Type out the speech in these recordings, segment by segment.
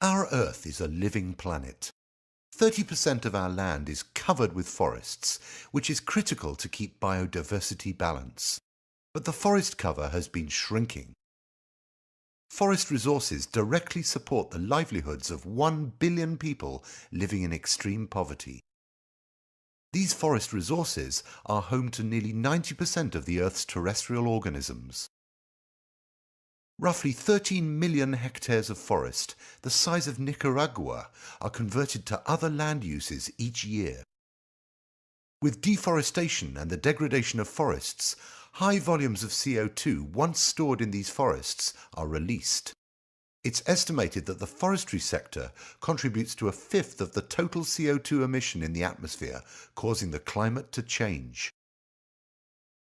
Our Earth is a living planet. 30% of our land is covered with forests, which is critical to keep biodiversity balance. But the forest cover has been shrinking. Forest resources directly support the livelihoods of 1 billion people living in extreme poverty. These forest resources are home to nearly 90% of the Earth's terrestrial organisms. Roughly 13 million hectares of forest, the size of Nicaragua, are converted to other land uses each year. With deforestation and the degradation of forests, high volumes of CO2 once stored in these forests are released. It's estimated that the forestry sector contributes to a fifth of the total CO2 emission in the atmosphere, causing the climate to change.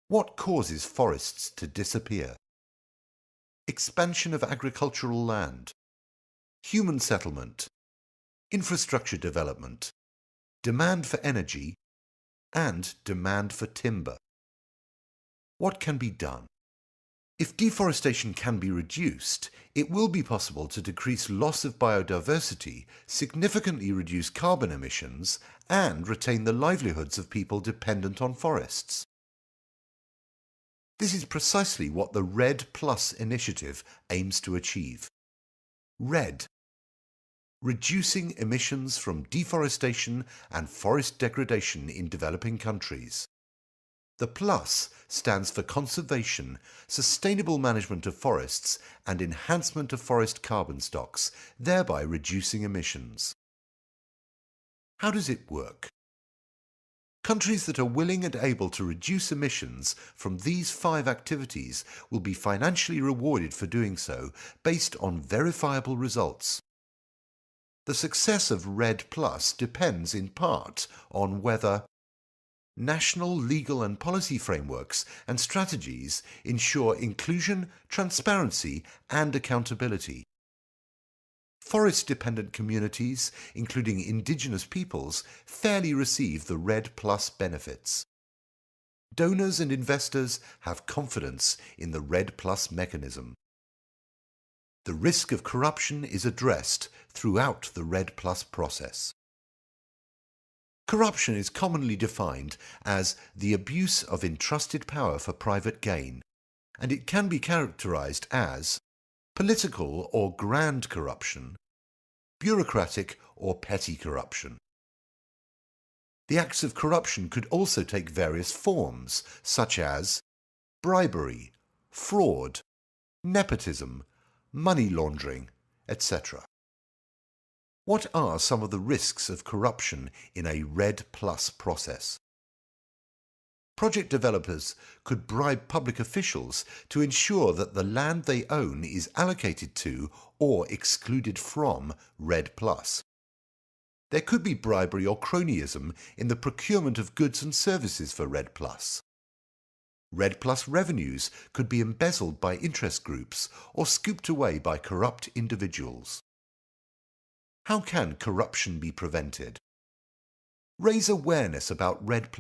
What causes forests to disappear? Expansion of agricultural land, human settlement, infrastructure development, demand for energy, and demand for timber. What can be done? If deforestation can be reduced, it will be possible to decrease loss of biodiversity, significantly reduce carbon emissions, and retain the livelihoods of people dependent on forests. This is precisely what the REDD+ initiative aims to achieve. REDD, reducing emissions from deforestation and forest degradation in developing countries. The plus stands for conservation, sustainable management of forests, and enhancement of forest carbon stocks, thereby reducing emissions. How does it work? Countries that are willing and able to reduce emissions from these 5 activities will be financially rewarded for doing so based on verifiable results. The success of REDD+ depends in part on whether national legal and policy frameworks and strategies ensure inclusion, transparency, and accountability. Forest-dependent communities, including indigenous peoples, fairly receive the REDD+ benefits. Donors and investors have confidence in the REDD+ mechanism. The risk of corruption is addressed throughout the REDD+ process. Corruption is commonly defined as the abuse of entrusted power for private gain, and it can be characterized as political or grand corruption, bureaucratic or petty corruption. The acts of corruption could also take various forms, such as bribery, fraud, nepotism, money laundering, etc. What are some of the risks of corruption in a REDD+ process? Project developers could bribe public officials to ensure that the land they own is allocated to or excluded from REDD+. There could be bribery or cronyism in the procurement of goods and services for REDD+. REDD+ revenues could be embezzled by interest groups or scooped away by corrupt individuals. How can corruption be prevented? Raise awareness about REDD+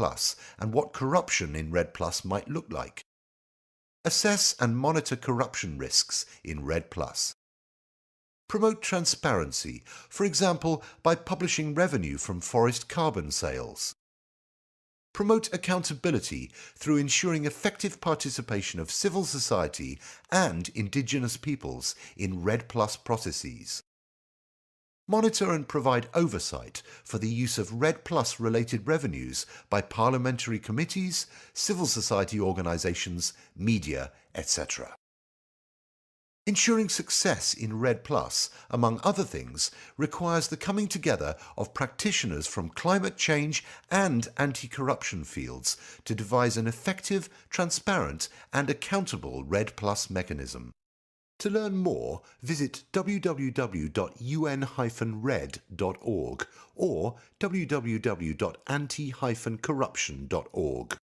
and what corruption in REDD+ might look like. Assess and monitor corruption risks in REDD+. Promote transparency, for example, by publishing revenue from forest carbon sales. Promote accountability through ensuring effective participation of civil society and indigenous peoples in REDD+ processes. Monitor and provide oversight for the use of REDD+ related revenues by parliamentary committees, civil society organisations, media, etc. Ensuring success in REDD+, among other things, requires the coming together of practitioners from climate change and anti-corruption fields to devise an effective, transparent and accountable REDD+ mechanism. To learn more, visit www.un-red.org or www.anti-corruption.org.